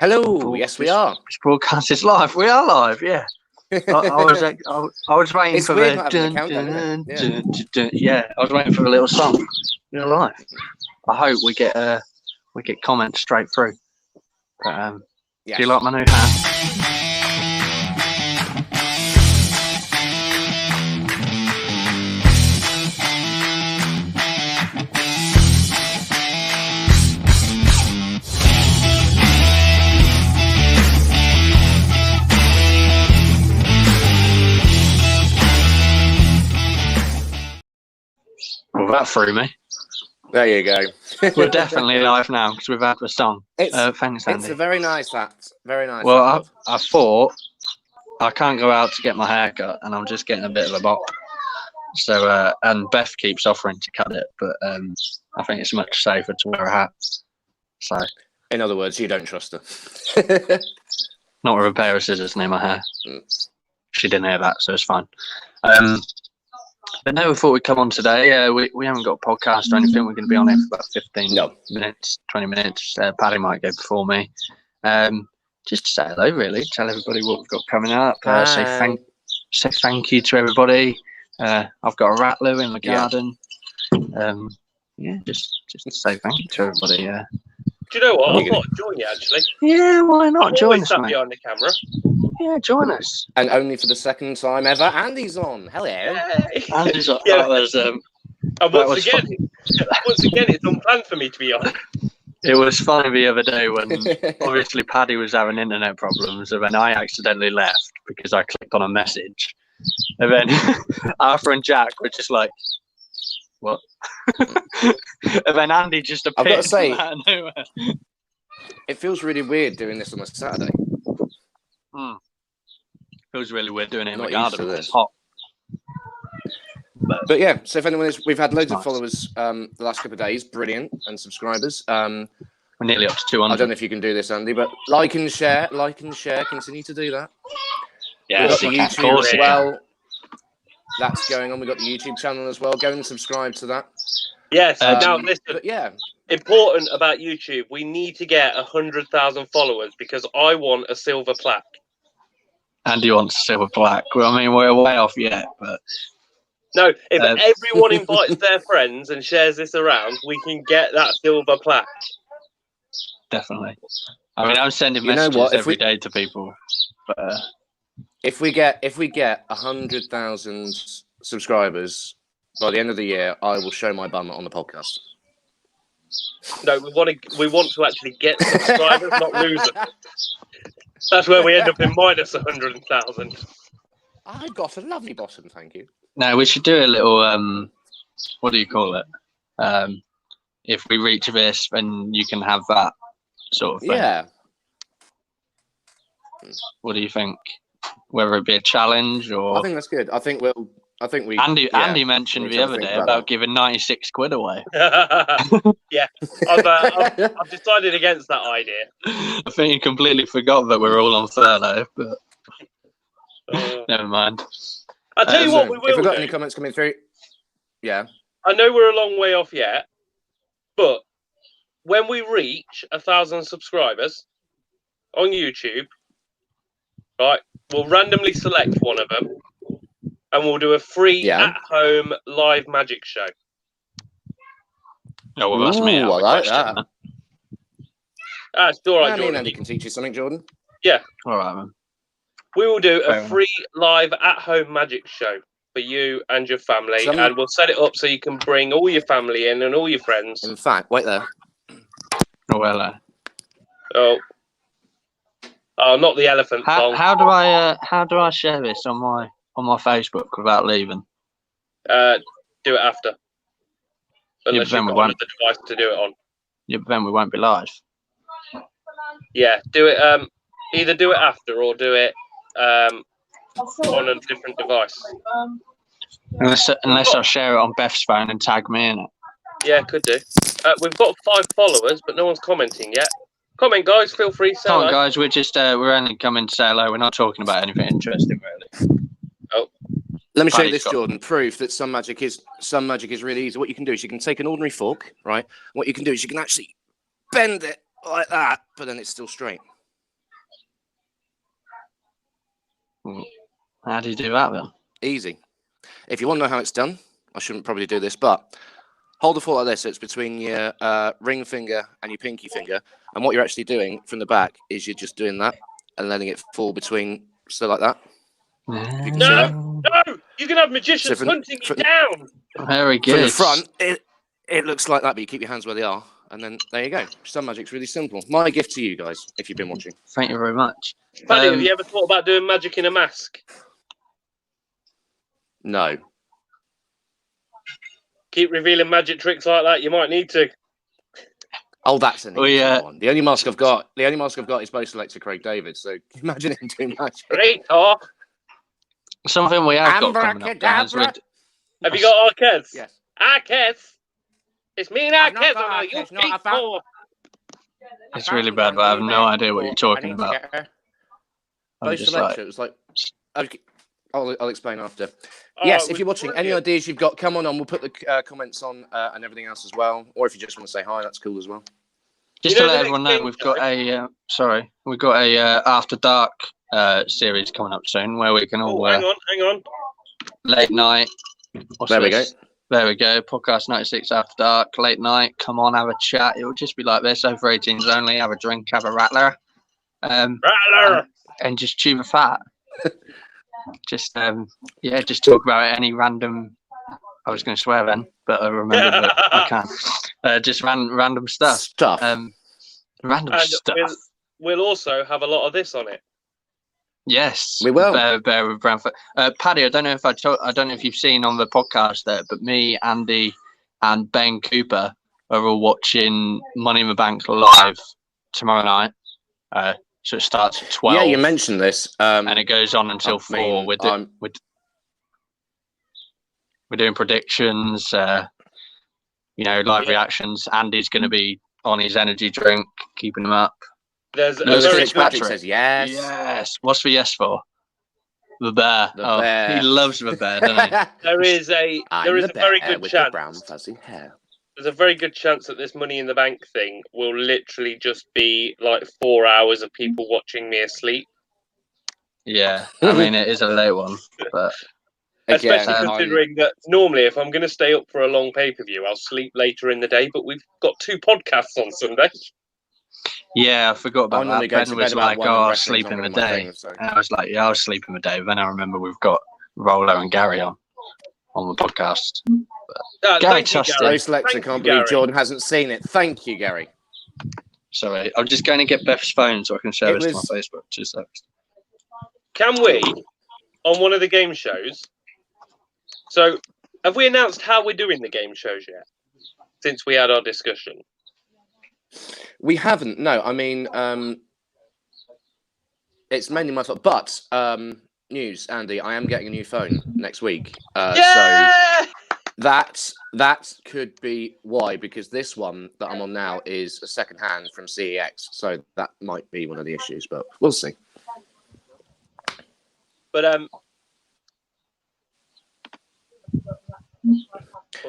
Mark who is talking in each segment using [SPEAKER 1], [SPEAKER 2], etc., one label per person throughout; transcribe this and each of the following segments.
[SPEAKER 1] Hello. Yes, we are.
[SPEAKER 2] This broadcast is live. We are live. Yeah. I was waiting
[SPEAKER 1] It's
[SPEAKER 2] for
[SPEAKER 1] weird
[SPEAKER 2] the
[SPEAKER 1] not having a countdown, isn't it?
[SPEAKER 2] yeah. I was waiting for a little song. We're live. I hope we get comments straight through. But,
[SPEAKER 1] Yes.
[SPEAKER 2] Do you like my new hat? Well, that threw me.
[SPEAKER 1] There you go.
[SPEAKER 2] We're definitely live now because we've had the song. Thanks, Andy.
[SPEAKER 1] It's a very nice hat. Very nice.
[SPEAKER 2] Well, I thought I can't go out to get my hair cut, and I'm just getting a bit of a bop. So, and Beth keeps offering to cut it, but I think it's much safer to wear a hat. So,
[SPEAKER 1] in other words, you don't trust her.
[SPEAKER 2] Not with a pair of scissors near my hair. She didn't hear that, so it's fine. But no, we thought we'd come on today. We haven't got a podcast or anything. We're going to be on it for about 15 minutes, 20 minutes. Paddy might go before me. Just to say hello, really. Tell everybody what we've got coming up. Say thank you to everybody. I've got a rattler in the garden. Just to say thank you to everybody.
[SPEAKER 3] Do you know what? I thought I'd join you, actually.
[SPEAKER 2] Yeah, why not? Join us,
[SPEAKER 3] sat
[SPEAKER 2] mate.
[SPEAKER 3] behind the camera.
[SPEAKER 2] Yeah, join us.
[SPEAKER 1] And only for the second time ever, Andy's on. Hello.
[SPEAKER 3] Hey.
[SPEAKER 2] Andy's on.
[SPEAKER 3] Yeah.
[SPEAKER 2] And
[SPEAKER 3] once again, it's unplanned for me to be on.
[SPEAKER 2] It was funny the other day when obviously Paddy was having internet problems, and then I accidentally left because I clicked on a message. And then Arthur and Jack were just like, what? And then Andy just appeared.
[SPEAKER 1] I've got to say,
[SPEAKER 2] out of nowhere.
[SPEAKER 1] It feels really weird doing this on a Saturday.
[SPEAKER 2] Feels really weird doing it in
[SPEAKER 1] Not
[SPEAKER 2] the garden.
[SPEAKER 1] used to this.
[SPEAKER 2] It's hot.
[SPEAKER 1] But yeah, so if anyone is, we've had loads of followers the last couple of days, brilliant, and subscribers.
[SPEAKER 2] We're nearly up to 200.
[SPEAKER 1] I don't know if you can do this, Andy, but like and share, continue to do that.
[SPEAKER 2] Yeah,
[SPEAKER 1] we've got the YouTube as well. That's going on. We've got the YouTube channel as well. Go and subscribe to that.
[SPEAKER 3] Yes. Now listen.
[SPEAKER 1] But yeah.
[SPEAKER 3] Important about YouTube. We need to get 100,000 followers because I want a silver plaque.
[SPEAKER 2] Andy wants a silver plaque. Well, I mean, we're way off yet, but
[SPEAKER 3] no. If everyone invites their friends and shares this around, we can get that silver plaque.
[SPEAKER 2] Definitely. I mean, I'm sending messages every day to people. But
[SPEAKER 1] if we get 100,000 subscribers by the end of the year, I will show my bum on the podcast.
[SPEAKER 3] No, we want to actually get subscribers, not lose them. That's where we end up in minus 100,000.
[SPEAKER 1] I've got a lovely bottom, thank you.
[SPEAKER 2] No, we should do a little what do you call it? If we reach this, then you can have that sort of thing.
[SPEAKER 1] Yeah.
[SPEAKER 2] What do you think? Whether it be a challenge or
[SPEAKER 1] I think that's good. I think we
[SPEAKER 2] Andy mentioned the other day about giving 96 quid away.
[SPEAKER 3] Yeah, I've decided against that idea.
[SPEAKER 2] I think you completely forgot that we're all on furlough, but never mind.
[SPEAKER 3] I'll tell you what we will
[SPEAKER 1] if we've got
[SPEAKER 3] do.
[SPEAKER 1] any comments coming through, yeah.
[SPEAKER 3] I know we're a long way off yet, but when we reach 1,000 subscribers on YouTube, right, we'll randomly select one of them. And we'll do a free at-home live magic show.
[SPEAKER 2] Oh, well, that's me.
[SPEAKER 1] I like that.
[SPEAKER 3] It's all right,
[SPEAKER 1] Me
[SPEAKER 3] Jordan.
[SPEAKER 1] and Andy can teach you something, Jordan.
[SPEAKER 3] Yeah.
[SPEAKER 2] All right, man.
[SPEAKER 3] We will do a free live at-home magic show for you and your family, and we'll set it up so you can bring all your family in and all your friends.
[SPEAKER 1] In fact, wait there.
[SPEAKER 2] Oh, well.
[SPEAKER 3] Oh, not the elephant song.
[SPEAKER 2] How do I share this on my Facebook without leaving?
[SPEAKER 3] Do it after. Unless you've got another device to do it on.
[SPEAKER 2] Yeah, but then we won't be live.
[SPEAKER 3] Yeah, do it. Either do it after or do it on a different device.
[SPEAKER 2] Unless I share it on Beth's phone and tag me in it.
[SPEAKER 3] Yeah, could do. We've got 5 followers, but no one's commenting yet. Comment, guys. Feel free.
[SPEAKER 2] Come on, guys. We're just we're only coming to say hello. We're not talking about anything interesting, really.
[SPEAKER 3] Oh.
[SPEAKER 1] Let me show you this, Jordan. Proof that some magic is really easy. What you can do is you can take an ordinary fork, right? What you can do is you can actually bend it like that, but then it's still straight.
[SPEAKER 2] How do you do that then?
[SPEAKER 1] Easy. If you want to know how it's done, I shouldn't probably do this, but hold the thought like this. So it's between your ring finger and your pinky finger. And what you're actually doing from the back is you're just doing that and letting it fall between, so like that. If you can see that.
[SPEAKER 3] No! You can have magicians hunting you down!
[SPEAKER 2] Very good.
[SPEAKER 1] From the front, it looks like that, but you keep your hands where they are. And then there you go. Sun magic's really simple. My gift to you guys, if you've been watching.
[SPEAKER 2] Thank you very much.
[SPEAKER 3] Paddy, have you ever thought about doing magic in a mask?
[SPEAKER 1] No.
[SPEAKER 3] Keep revealing magic tricks like that. You might need to.
[SPEAKER 1] Oh, that's an easy one. The only mask I've got is bow selector Craig David. So imagine him doing magic.
[SPEAKER 3] Great talk.
[SPEAKER 2] Something we have got coming up. Guys,
[SPEAKER 3] have you got Arquez?
[SPEAKER 1] Yes.
[SPEAKER 3] Arquez. It's me and Arquez on your P4.
[SPEAKER 2] It's really bad, but I have no idea what you're talking about.
[SPEAKER 1] Bow selector. It was like. I'll explain after. Yes, if you're watching, any ideas you've got, come on. We'll put the comments on and everything else as well. Or if you just want to say hi, that's cool as well.
[SPEAKER 2] Just to let everyone know, we've got a After Dark series coming up soon where we can all
[SPEAKER 3] hang on.
[SPEAKER 2] Late night.
[SPEAKER 1] There we go.
[SPEAKER 2] There we go. Podcast 96 After Dark, late night. Come on, have a chat. It'll just be like this, over 18s only. Have a drink, have a rattler.
[SPEAKER 3] Rattler!
[SPEAKER 2] And just chew the fat. Just talk about any random. I was going to swear then, but I remember that I can't. Just random stuff. Random stuff.
[SPEAKER 3] We'll also have a lot of this on it.
[SPEAKER 2] Yes,
[SPEAKER 1] we will.
[SPEAKER 2] Bear with Bramford. Paddy, I don't know if you've seen on the podcast there, but me, Andy, and Ben Cooper are all watching Money in the Bank live tomorrow night. So it starts at 12.
[SPEAKER 1] Yeah, you mentioned this,
[SPEAKER 2] and it goes on until 4. We're doing predictions, live reactions. Andy's going to be on his energy drink, keeping him up.
[SPEAKER 3] There's
[SPEAKER 1] Patrick says yes.
[SPEAKER 2] Yes. What's the yes for? The bear.
[SPEAKER 1] Bear.
[SPEAKER 2] He loves the bear, doesn't he?
[SPEAKER 3] There is a very good chance.
[SPEAKER 1] The brown fuzzy hair.
[SPEAKER 3] There's a very good chance that this Money in the Bank thing will literally just be like 4 hours of people watching me asleep.
[SPEAKER 2] Yeah, I mean it is a late one, but
[SPEAKER 3] especially considering that normally if I'm going to stay up for a long pay-per-view, I'll sleep later in the day. But we've got 2 podcasts on Sunday.
[SPEAKER 2] Yeah, I forgot about that. Ben was like, I'll sleep in the day. And I was like, yeah, I'll sleep in the day. But then I remember we've got Rolo and Gary on the podcast. Gary Tustin.
[SPEAKER 1] Gary Selector, can't believe Jordan hasn't seen it. Thank you, Gary.
[SPEAKER 2] Sorry, I'm just going to get Beth's phone so I can share this to my Facebook. 2 seconds.
[SPEAKER 3] Can we, on one of the game shows, so have we announced how we're doing the game shows yet? Since we had our discussion.
[SPEAKER 1] We haven't. No, I mean, it's mainly my fault. But news, Andy, I am getting a new phone next week. So that could be why, because this one that I'm on now is a second hand from CEX. So that might be one of the issues, but we'll see.
[SPEAKER 3] But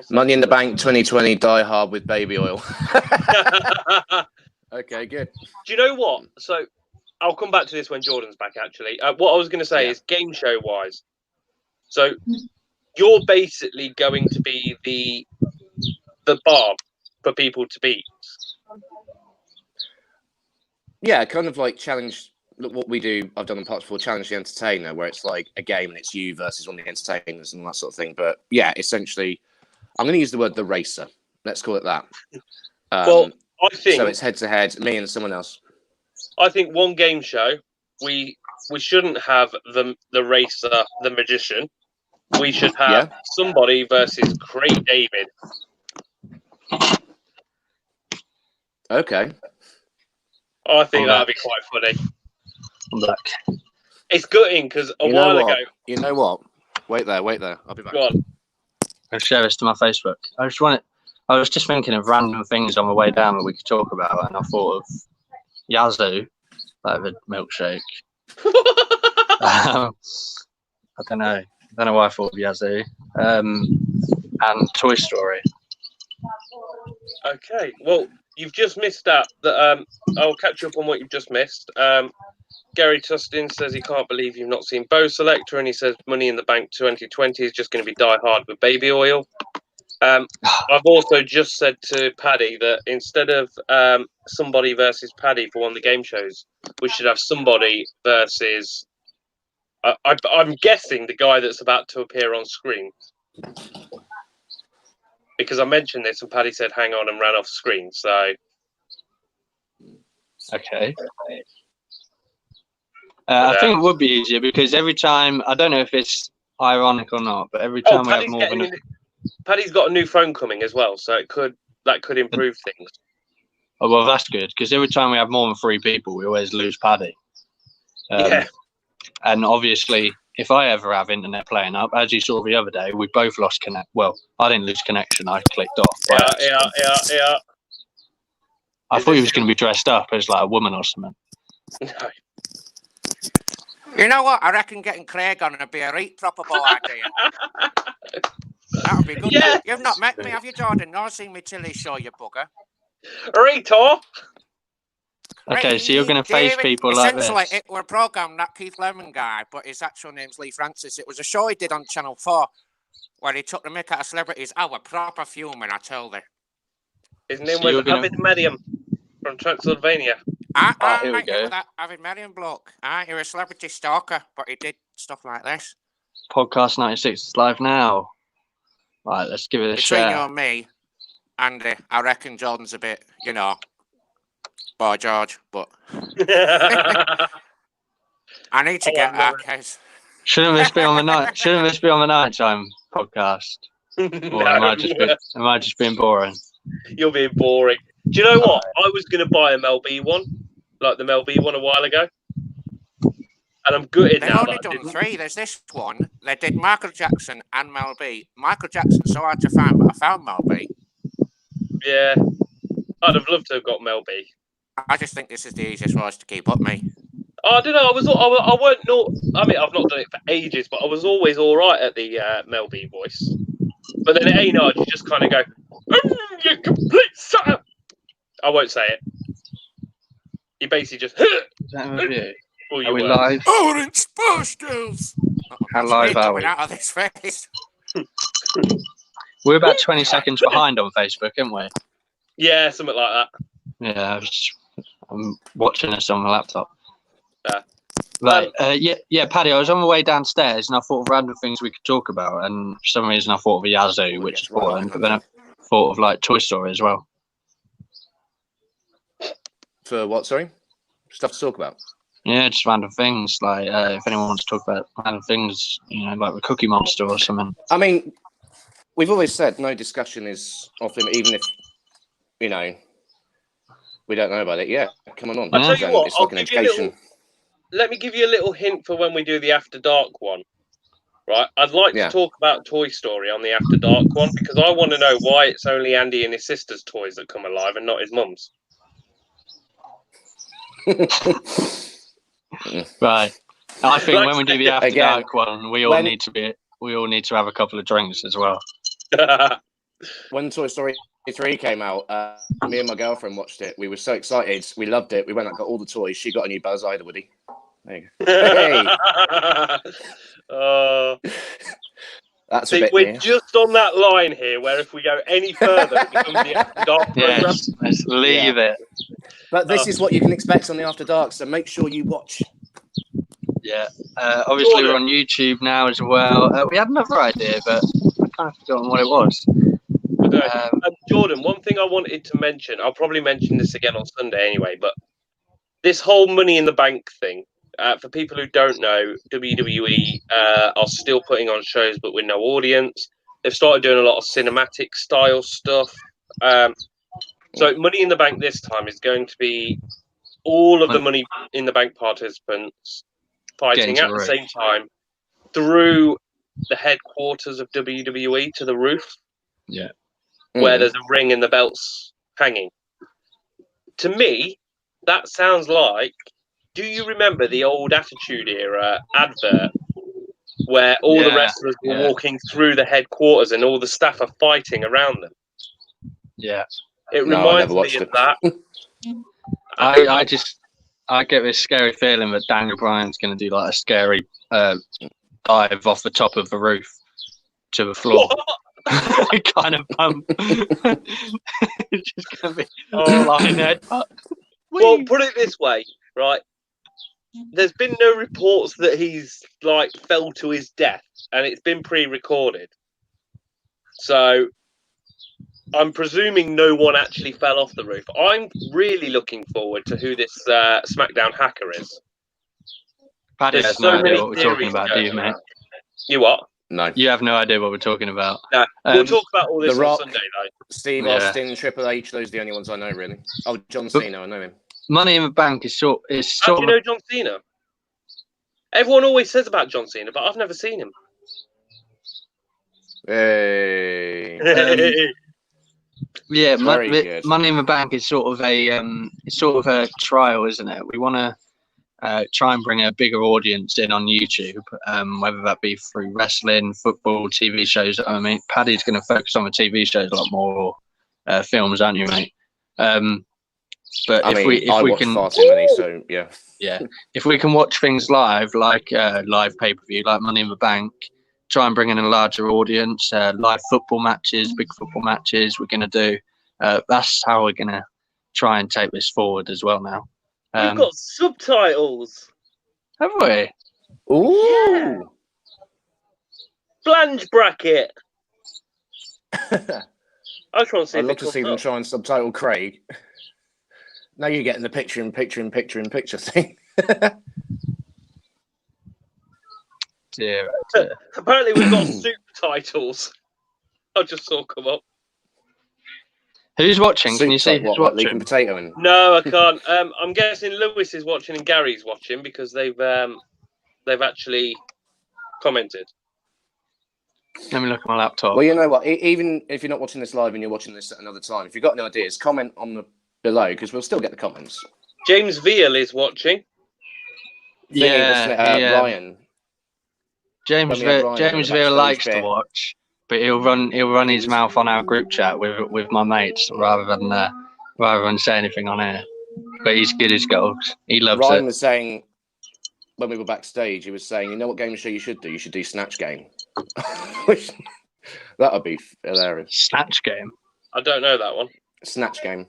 [SPEAKER 1] Money in the Bank 2020 Die Hard with baby oil. Okay, good.
[SPEAKER 3] Do you know what? So I'll come back to this when Jordan's back, actually. What I was going to say is game show wise. So you're basically going to be the bar for people to beat.
[SPEAKER 1] Yeah, kind of like challenge. Look, what we do, I've done in parts before, Challenge the Entertainer, where it's like a game and it's you versus one of the entertainers and that sort of thing. But yeah, essentially, I'm going to use the word the racer. Let's call it that.
[SPEAKER 3] Well, I think
[SPEAKER 1] so. It's head to head, me and someone else.
[SPEAKER 3] I think one game show we shouldn't have the racer, the magician. We should have somebody versus Craig David.
[SPEAKER 1] Okay.
[SPEAKER 3] I think that'd be quite funny.
[SPEAKER 2] Look.
[SPEAKER 3] It's gutting because a while ago.
[SPEAKER 1] You know what? Wait there. I'll be back.
[SPEAKER 3] Go on.
[SPEAKER 2] I'll share this to my Facebook. I was just thinking of random things on the way down that we could talk about, and I thought of Yazoo, like the milkshake. I don't know why I thought of Yazoo. And Toy Story.
[SPEAKER 3] Okay. Well, you've just missed that. I'll catch you up on what you've just missed. Gary Tustin says he can't believe you've not seen Bo Selector, and he says Money in the Bank 2020 is just going to be Die Hard with baby oil. I've also just said to Paddy that instead of somebody versus Paddy for one of the game shows, we should have somebody versus. I'm guessing the guy that's about to appear on screen. Because I mentioned this and Paddy said hang on and ran off screen. So.
[SPEAKER 2] Okay. I think it would be easier because every time, I don't know if it's ironic or not, but every time we have more than
[SPEAKER 3] Paddy's got a new phone coming as well, so that could improve things.
[SPEAKER 2] Oh, well, that's good because every time we have more than 3 people, we always lose Paddy.
[SPEAKER 3] Yeah.
[SPEAKER 2] And obviously, if I ever have internet playing up, as you saw the other day, we both lost connect. Well, I didn't lose connection. I clicked off.
[SPEAKER 3] Yeah.
[SPEAKER 2] I thought he was going to be dressed up as like a woman or something.
[SPEAKER 3] No.
[SPEAKER 4] You know what? I reckon getting Craig on would be a right proper ball idea. That would be good.
[SPEAKER 3] Yes.
[SPEAKER 4] You've not met me, have you, Jordan? Nor seen me Tilly show, you bugger.
[SPEAKER 3] Rito.
[SPEAKER 2] Okay, so you're going to face people like this.
[SPEAKER 4] Essentially, it were a programme, that Keith Lemon guy, but his actual name's Lee Francis. It was a show he did on Channel 4 where he took the mick out of celebrities. Oh, we're proper fuming, I told you.
[SPEAKER 3] His name was Avid Medium from Transylvania.
[SPEAKER 2] Here we go.
[SPEAKER 4] That Avid Medium bloke. He was a celebrity stalker, but he did stuff like this.
[SPEAKER 2] Podcast 96 is live now. Right, let's give it a share.
[SPEAKER 4] Between you and me, Andy, I reckon Jordan's a bit, Boy George, but I need to get that case.
[SPEAKER 2] Shouldn't this be on the night? Shouldn't this be on the nighttime podcast? Or am I just being boring?
[SPEAKER 3] You're being boring. Do you know what? I was going to buy a Mel B one, like the Mel B one a while ago, and I'm gutted now.
[SPEAKER 4] They've only done 3. There's this one. They did Michael Jackson and Mel B. Michael Jackson's so hard to find, but I found Mel B.
[SPEAKER 3] Yeah, I'd have loved to have got Mel B.
[SPEAKER 4] I just think this is the easiest way to keep up, me.
[SPEAKER 3] I don't know. I weren't not. I mean, I've not done it for ages, but I was always all right at the Mel B voice. But then at A-Nard, you just kind of go, "You complete son." I won't say it. You basically just.
[SPEAKER 2] Is that a review? Are we live?
[SPEAKER 4] Orange pastels.
[SPEAKER 2] How live are we?
[SPEAKER 4] Out of this face.
[SPEAKER 2] We're about 20 seconds behind on Facebook, aren't we?
[SPEAKER 3] Yeah, something like that.
[SPEAKER 2] Yeah, I'm watching this on my laptop.
[SPEAKER 3] Yeah.
[SPEAKER 2] Right. Yeah, Paddy, I was on my way downstairs and I thought of random things we could talk about. And for some reason, I thought of a Yazoo, which is boring. But then I thought of like Toy Story as well.
[SPEAKER 1] For what, sorry? Stuff to talk about?
[SPEAKER 2] Yeah, just random things. Like if anyone wants to talk about random things, like the Cookie Monster or something.
[SPEAKER 1] I mean, we've always said no discussion is off limit, even if, we don't know about it. Yeah, come on.
[SPEAKER 3] I'll tell you what,
[SPEAKER 1] it's like an education.
[SPEAKER 3] Let me give you a little hint for when we do the After Dark one. Right? I'd like to talk about Toy Story on the After Dark one because I want to know why it's only Andy and his sister's toys that come alive and not his mum's.
[SPEAKER 2] Right. I think when we do the After Dark one, we all need to have a couple of drinks as well.
[SPEAKER 1] When Toy Story 3 came out, me and my girlfriend watched it. We were so excited. We loved it. We went and got all the toys. She got a new Buzz Either, Woody. There you go. Hey! That's a bit
[SPEAKER 3] we're
[SPEAKER 1] near.
[SPEAKER 3] just on that line here where if we go any further, it becomes the After Dark program.
[SPEAKER 2] Yes, let's leave it.
[SPEAKER 1] But this is what you can expect on the After Dark, so make sure you watch.
[SPEAKER 2] Yeah. Obviously, we're on YouTube now as well. We had another idea, but I kind of forgotten what it was.
[SPEAKER 3] Jordan, one thing I wanted to mention, I'll probably mention this again on Sunday anyway, but this whole Money in the Bank thing, for people who don't know, WWE are still putting on shows but with no audience. They've started doing a lot of cinematic style stuff. So Money in the Bank this time is going to be all of the Money in the Bank participants fighting at the same time through the headquarters of WWE to the roof.
[SPEAKER 2] Yeah.
[SPEAKER 3] Where there's a ring and the belts hanging. To me, that sounds like, do you remember the old Attitude Era advert where all the wrestlers were walking through the headquarters and all the staff are fighting around them?
[SPEAKER 2] Yeah.
[SPEAKER 3] It
[SPEAKER 1] No, I
[SPEAKER 3] reminds
[SPEAKER 1] never
[SPEAKER 3] me
[SPEAKER 1] watched
[SPEAKER 3] of
[SPEAKER 1] it.
[SPEAKER 3] that.
[SPEAKER 2] I get this scary feeling that Daniel Bryan's going to do like a scary dive off the top of the roof to the floor. Kind of bump. It's just going to be flying head.
[SPEAKER 3] Well, put it this way, right? There's been no reports that he's like fell to his death, and it's been pre-recorded. So I'm presuming no one actually fell off the roof. I'm really looking forward to who this SmackDown hacker is.
[SPEAKER 2] Paddy
[SPEAKER 3] There's
[SPEAKER 2] has
[SPEAKER 3] so
[SPEAKER 2] no idea
[SPEAKER 3] many
[SPEAKER 2] what we're talking
[SPEAKER 3] theories
[SPEAKER 2] about, do you,
[SPEAKER 3] going
[SPEAKER 2] mate?
[SPEAKER 3] around. You what?
[SPEAKER 1] No.
[SPEAKER 2] You have no idea what we're talking about.
[SPEAKER 3] No, we'll talk about all this
[SPEAKER 1] The
[SPEAKER 3] on
[SPEAKER 1] Rock,
[SPEAKER 3] Sunday, though.
[SPEAKER 1] Steve
[SPEAKER 2] Yeah.
[SPEAKER 1] Austin, Triple H, those are the only ones I know, really. Oh, John Cena, I know him.
[SPEAKER 2] Money in the Bank is
[SPEAKER 3] How do you know John Cena? Everyone always says about John Cena, but I've never seen him.
[SPEAKER 1] Hey.
[SPEAKER 2] Yeah,
[SPEAKER 1] Very good.
[SPEAKER 2] Money in the Bank is sort of a trial, isn't it? We want to try and bring a bigger audience in on YouTube, whether that be through wrestling, football, TV shows. I mean, Paddy's going to focus on the TV shows a lot more, films, aren't you, mate? But
[SPEAKER 1] I watch
[SPEAKER 2] can,
[SPEAKER 1] far too many, so yeah.
[SPEAKER 2] Yeah, if we can watch things live, like live pay-per-view, like Money in the Bank, try and bring in a larger audience, live football matches, big football matches, we're going to do. That's how we're going to try and take this forward as well now.
[SPEAKER 3] We've got subtitles.
[SPEAKER 2] Have we?
[SPEAKER 1] Ooh.
[SPEAKER 3] Yeah. Flange bracket. I try and see.
[SPEAKER 1] I'd love to see them try and subtitle Craig. Now you're getting the picture thing.
[SPEAKER 2] Dear.
[SPEAKER 3] Apparently, we've got subtitles. I just saw come up.
[SPEAKER 2] Who's watching? Can you see who's
[SPEAKER 1] What, leek
[SPEAKER 2] watching?
[SPEAKER 1] and potato and...
[SPEAKER 3] No, I can't. I'm guessing Lewis is watching and Gary's watching because they've actually commented.
[SPEAKER 2] Let me look at my laptop.
[SPEAKER 1] Well, you know what? Even if you're not watching this live and you're watching this at another time, if you've got any ideas, comment on the below because we'll still get the comments.
[SPEAKER 3] James Veal is watching.
[SPEAKER 1] Ryan.
[SPEAKER 2] James Veal likes to watch, but he'll run his mouth on our group chat with my mates rather than say anything on air. But he's good as gold. He loves it.
[SPEAKER 1] Ryan was saying when we were backstage, he was saying, you know what game show you should do? You should do Snatch Game. That would be hilarious.
[SPEAKER 2] Snatch Game?
[SPEAKER 3] I don't know that one.
[SPEAKER 1] Snatch Game.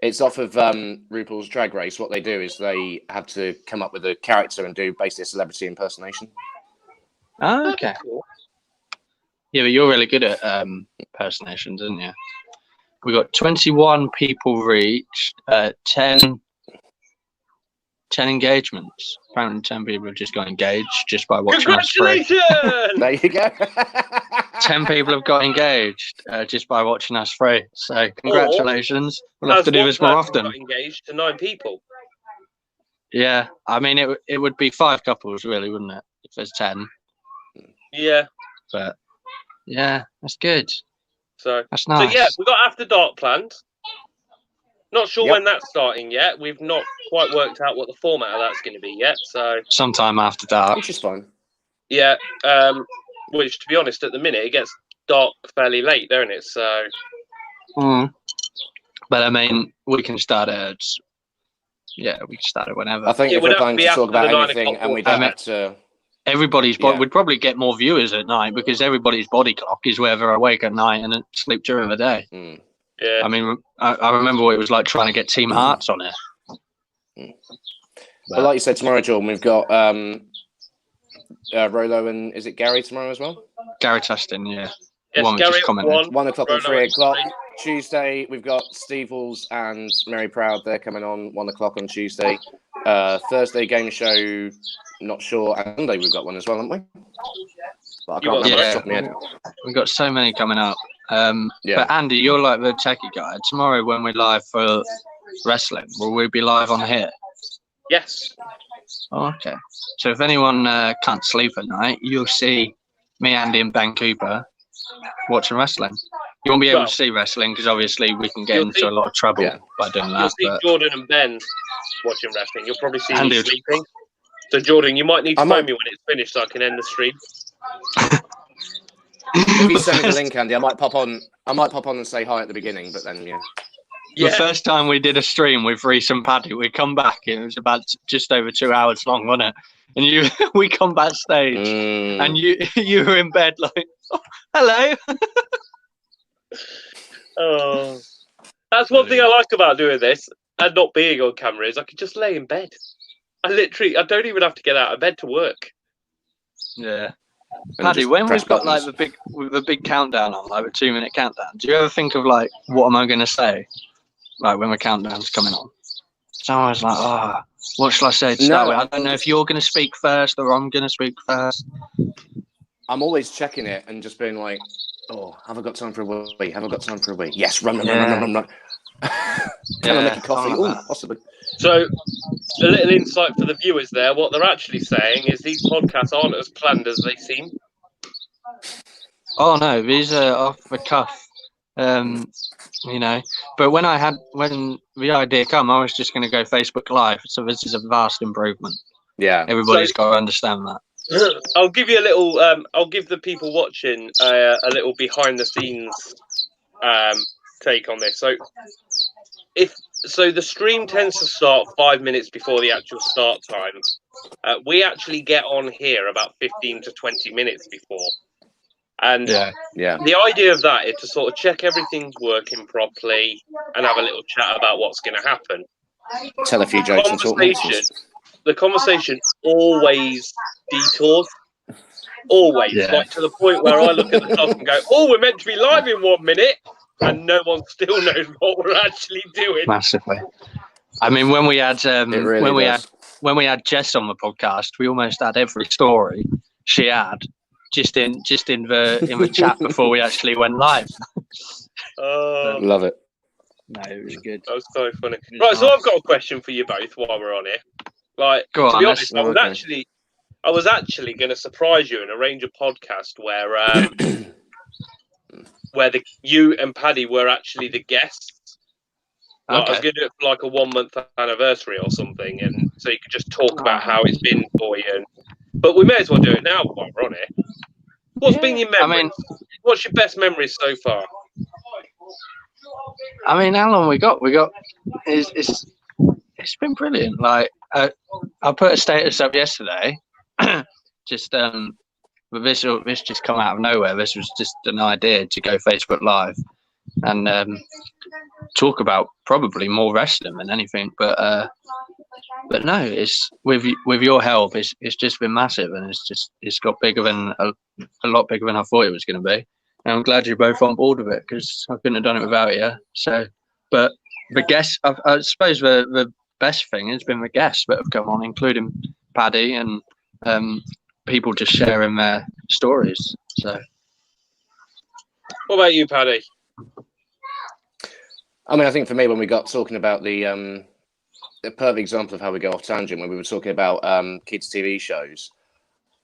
[SPEAKER 1] It's off of RuPaul's Drag Race. What they do is they have to come up with a character and do basically a celebrity impersonation.
[SPEAKER 2] Oh, okay.
[SPEAKER 3] Cool.
[SPEAKER 2] Yeah, but you're really good at impersonations, aren't you? We got 21 people reached, 10 engagements. Apparently 10 people have just got engaged just by watching us free.
[SPEAKER 3] Congratulations!
[SPEAKER 1] There you go.
[SPEAKER 2] 10 people have got engaged just by watching us free. So congratulations. We'll have to do this more often.
[SPEAKER 3] Got engaged to 9 people.
[SPEAKER 2] Yeah, I mean it would be 5 couples really, wouldn't it? If there's 10.
[SPEAKER 3] Yeah.
[SPEAKER 2] But yeah, that's good.
[SPEAKER 3] So
[SPEAKER 2] that's nice.
[SPEAKER 3] So yeah, we've got After Dark planned. Not sure when that's starting yet. We've not quite worked out what the format of that's going to be yet. So
[SPEAKER 2] sometime after dark,
[SPEAKER 1] which is fine.
[SPEAKER 3] Yeah, which to be honest, at the minute it gets dark fairly late, don't it? So.
[SPEAKER 2] But I mean, we can start it. Yeah, we can start it whenever.
[SPEAKER 1] I think if we're planning to talk about anything and we don't have to.
[SPEAKER 2] Everybody's body would probably get more viewers at night because everybody's body clock is where they're awake at night and sleep during the day.
[SPEAKER 3] Yeah.
[SPEAKER 2] I mean, I remember what it was like trying to get Team Hearts on it.
[SPEAKER 1] But like you said, tomorrow, Jordan, we've got Rolo and is it Gary tomorrow as well?
[SPEAKER 2] Gary Tustin, yeah.
[SPEAKER 3] Yes, Gary at
[SPEAKER 1] 1 o'clock and 3 o'clock. Tuesday, we've got Steve Walls and Mary Proud. They're coming on 1 o'clock on Tuesday. Thursday game show, not sure. And Sunday we've got one as well, haven't we? But I can't remember off the top of my head.
[SPEAKER 2] We've got so many coming up. But Andy, you're like the techie guy. Tomorrow when we're live for wrestling, will we be live on here?
[SPEAKER 3] Yes.
[SPEAKER 2] Oh, okay. So if anyone can't sleep at night, you'll see me, Andy, and Ben Cooper watching wrestling. You won't be able to see wrestling because obviously we can get into a lot of trouble by doing that.
[SPEAKER 3] You'll see Jordan and Ben watching wrestling. You'll probably see me sleeping. So Jordan, you might need to phone me when it's finished so I can end the stream.
[SPEAKER 1] If you send me the link, Andy, I might pop on and say hi at the beginning, but then
[SPEAKER 2] The first time we did a stream with Reese and Paddy, we come back. It was about just over 2 hours long, wasn't it? And we come backstage, and you were in bed like, oh, hello.
[SPEAKER 3] Oh, that's one thing I like about doing this and not being on camera is I can just lay in bed. I don't even have to get out of bed to work.
[SPEAKER 2] Yeah. Paddy, when we've got like the big countdown on, like a 2-minute countdown, do you ever think of like, what am I going to say? Like when the countdown's coming on. So I was like, oh, what shall I say to start with? I don't know if you're going to speak first or I'm going to speak first.
[SPEAKER 1] I'm always checking it and just being like, oh, have I got time for a wee? Have I got time for a wee? Yes, run. Can I make a coffee? Oh, possibly.
[SPEAKER 3] So, a little insight for the viewers there. What they're actually saying is these podcasts aren't as planned as they seem.
[SPEAKER 2] Oh, no, these are off the cuff. You know, but when the idea came, I was just going to go Facebook Live. So this is a vast improvement.
[SPEAKER 1] Yeah,
[SPEAKER 2] everybody's got to understand that.
[SPEAKER 3] I'll give you a little. I'll give the people watching a little behind the scenes take on this. So the stream tends to start 5 minutes before the actual start time. We actually get on here about 15 to 20 minutes before. And the idea of that is to sort of check everything's working properly and have a little chat about what's going to happen.
[SPEAKER 1] Tell a few jokes and talk nonsense.
[SPEAKER 3] The conversation always detours. Always. Like to the point where I look at the clock and go, oh, we're meant to be live in 1 minute. And no one still knows what we're actually doing.
[SPEAKER 2] Massively. I mean, when we had when we had Jess on the podcast, we almost had every story she had just in the chat before we actually went live.
[SPEAKER 1] Love it.
[SPEAKER 2] No, it was good.
[SPEAKER 3] That was so funny. Right, so I've got a question for you both while we're on here. Like, to be honest, I was actually going to surprise you and arrange a podcast where you and Paddy were actually the guests. Like, I was going to do it for like a 1 month anniversary or something, and so you could just talk about how it's been for you. But we may as well do it now while we're on it. What's been your memories? What's your best memories so far?
[SPEAKER 2] I mean, how long we got? It's been brilliant. Like I put a status up yesterday, just but this just come out of nowhere. This was just an idea to go Facebook Live and talk about probably more wrestling than anything. But no, it's with your help, it's just been massive, and it's got bigger than a lot bigger than I thought it was going to be. And I'm glad you're both on board with it because I couldn't have done it without you. So, but the guests, I suppose the best thing has been the guests that have come on, including Paddy and people just sharing their stories. So,
[SPEAKER 3] what about you, Paddy?
[SPEAKER 1] I mean, I think for me, when we got talking about the perfect example of how we go off tangent, when we were talking about kids' TV shows,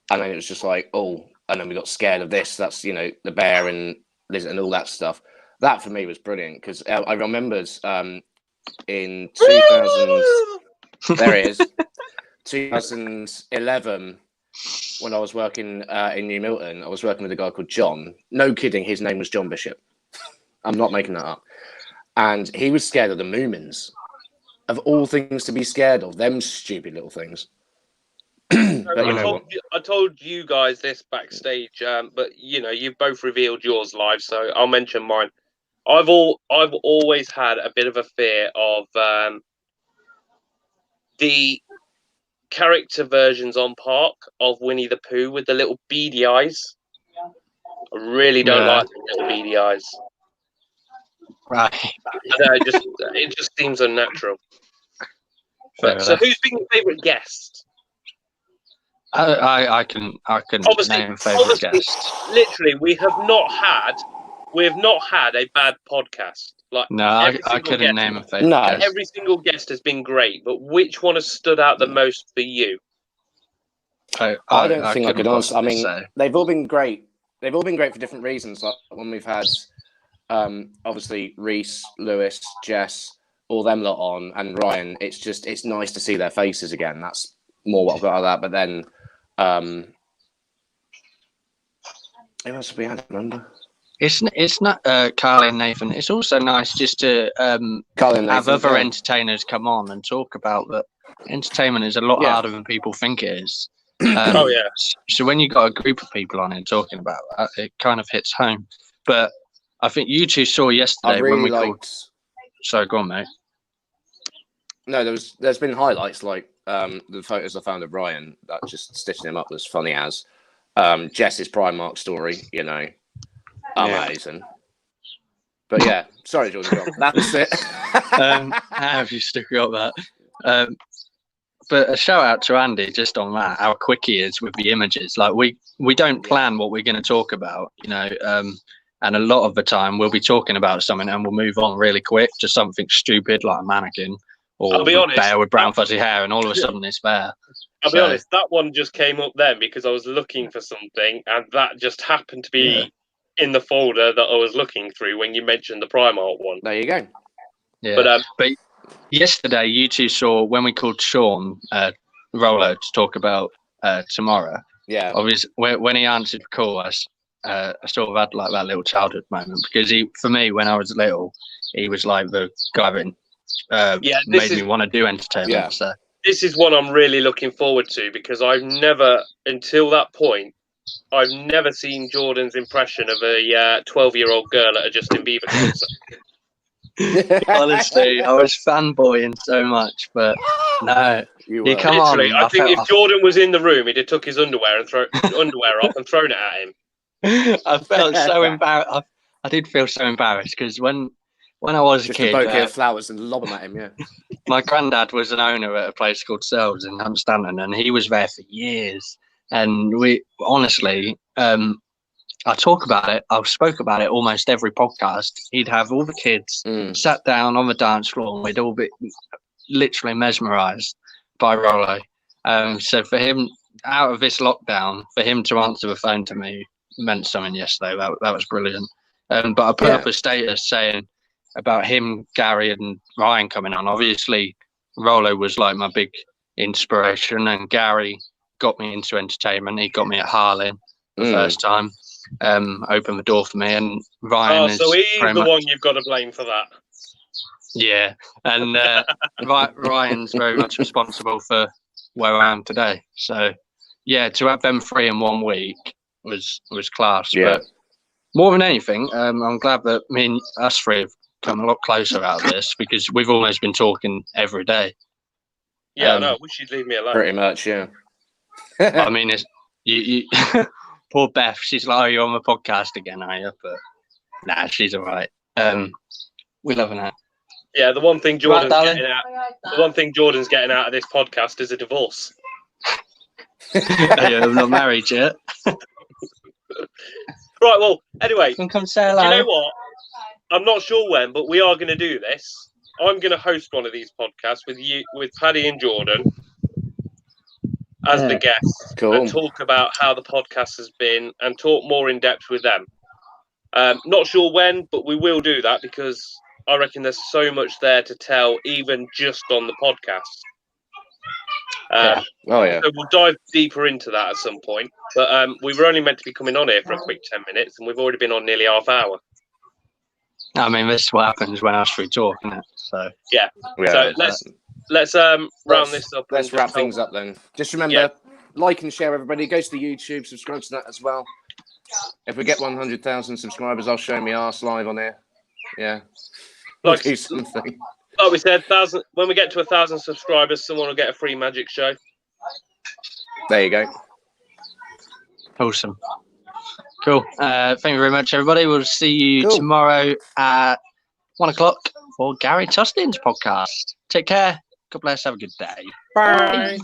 [SPEAKER 1] and then it was just like, oh, and then we got scared of this. That's, the bear and Liz and all that stuff. That for me was brilliant because I remembered in 2000, there it is, 2011, when I was working in New Milton, I was working with a guy called John. No kidding, his name was John Bishop. I'm not making that up. And he was scared of the Moomins. Of all things to be scared of, them stupid little things.
[SPEAKER 3] I told you guys this backstage, but you've both revealed yours live, so I'll mention mine. I've always had a bit of a fear of the character versions on Park of Winnie the Pooh with the little beady eyes. I really don't like the little beady eyes.
[SPEAKER 2] Right.
[SPEAKER 3] It just seems unnatural. So who's been your favourite guest?
[SPEAKER 2] I can name a favourite guest.
[SPEAKER 3] Literally, we have not had a bad podcast. Like,
[SPEAKER 2] no, I couldn't name a favourite guest.
[SPEAKER 3] Every single guest has been great, but which one has stood out the most for you?
[SPEAKER 1] I don't think I could answer. I mean, they've all been great. They've all been great for different reasons. Like when we've had, obviously Reese, Lewis, Jess, all them lot on, and Ryan. It's nice to see their faces again. That's more what I've got out of that. But then, who else have we had? Remember?
[SPEAKER 2] It's not Carly and Nathan. It's also nice just to have other entertainers come on and talk about that. Entertainment is a lot harder than people think it is.
[SPEAKER 3] Oh yeah.
[SPEAKER 2] So when you got a group of people on it talking about that, it kind of hits home. But I think you two saw yesterday when we called. Sorry, go on, mate.
[SPEAKER 1] No, there's been highlights like the photos I found of Ryan that just stitching him up was funny as Jess's Primark story, you know, amazing. But yeah, sorry, Jordan. That's it.
[SPEAKER 2] How have you stuck up that? But a shout out to Andy just on that, how quick he is with the images. Like we don't plan what we're going to talk about, you know, and a lot of the time we'll be talking about something and we'll move on really quick to something stupid like a mannequin or a bear with brown fuzzy hair, and all of a sudden it's there.
[SPEAKER 3] I'll be honest, that one just came up then because I was looking for something and that just happened to be in the folder that I was looking through when you mentioned the Primark one.
[SPEAKER 1] There you go.
[SPEAKER 2] Yeah. But yesterday, you two saw when we called Sean Rollo to talk about tomorrow.
[SPEAKER 1] Yeah.
[SPEAKER 2] Obviously, when he answered the call, I sort of had like that little childhood moment because for me, when I was little, he was like the guy that made me want to do entertainment.
[SPEAKER 1] Yeah.
[SPEAKER 2] So.
[SPEAKER 3] This is one I'm really looking forward to because I've never, until that point, I've never seen Jordan's impression of a 12-year-old girl at a Justin Bieber concert.
[SPEAKER 2] Honestly, I was fanboying so much, but no, you come
[SPEAKER 3] Literally,
[SPEAKER 2] on.
[SPEAKER 3] I think if Jordan was in the room, he'd have took his underwear and underwear off and thrown it at him.
[SPEAKER 2] I felt so embarrassed. I did feel so embarrassed because when I was a kid,
[SPEAKER 1] just a bouquet of flowers and lob them at him. Yeah,
[SPEAKER 2] my granddad was an owner at a place called Selves in Hunstanton, and he was there for years. And we honestly, I talk about it. I've spoke about it almost every podcast. He'd have all the kids sat down on the dance floor, and we'd all be literally mesmerised by Rollo. So for him, out of this lockdown, for him to answer the phone to me meant something yesterday. That was brilliant. But I put up a status saying about him, Gary, and Ryan coming on. Obviously, Rollo was like my big inspiration, and Gary got me into entertainment. He got me at Harlem the first time. Opened the door for me, and Ryan is
[SPEAKER 3] so he's the one you've got to blame for that.
[SPEAKER 2] Yeah, and Ryan's very much responsible for where I am today. So yeah, to have them three in 1 week was class.
[SPEAKER 1] Yeah.
[SPEAKER 2] But more than anything, I'm glad that us three have come a lot closer out of this because we've almost been talking every day.
[SPEAKER 3] Yeah, I know. I wish you'd leave me alone.
[SPEAKER 1] Pretty much, yeah.
[SPEAKER 2] I mean, it's you poor Beth. She's like, "Oh, you're on the podcast again, are you?" But nah, she's all right. We're loving her.
[SPEAKER 3] Yeah, the one thing Jordan's getting out of this podcast is a divorce.
[SPEAKER 2] Yeah, I'm not married yet.
[SPEAKER 3] Right. Well, anyway,
[SPEAKER 2] you can come say hello.
[SPEAKER 3] You know what? I'm not sure when, but we are going to do this. I'm going to host one of these podcasts with Paddy and Jordan as the guests, and talk about how the podcast has been and talk more in depth with them. Not sure when, but we will do that because I reckon there's so much there to tell, even just on the podcast. So we'll dive deeper into that at some point. But we were only meant to be coming on here for a quick 10 minutes, and we've already been on nearly half hour.
[SPEAKER 2] I mean, this is what happens when I was free talk, isn't it? So
[SPEAKER 3] yeah. So let's round this up.
[SPEAKER 1] Let's wrap things up then. Just remember, like and share, everybody. Go to the YouTube, subscribe to that as well. If we get 100,000 subscribers, I'll show me arse live on here. Yeah.
[SPEAKER 3] Like,
[SPEAKER 1] do something.
[SPEAKER 3] Like we said, when we get to 1,000 subscribers, someone will get a free magic show.
[SPEAKER 1] There you go.
[SPEAKER 2] Awesome. Cool. Thank you very much, everybody. We'll see you tomorrow at 1 o'clock for Gary Tustin's podcast. Take care. God bless. Have a good day.
[SPEAKER 1] Bye.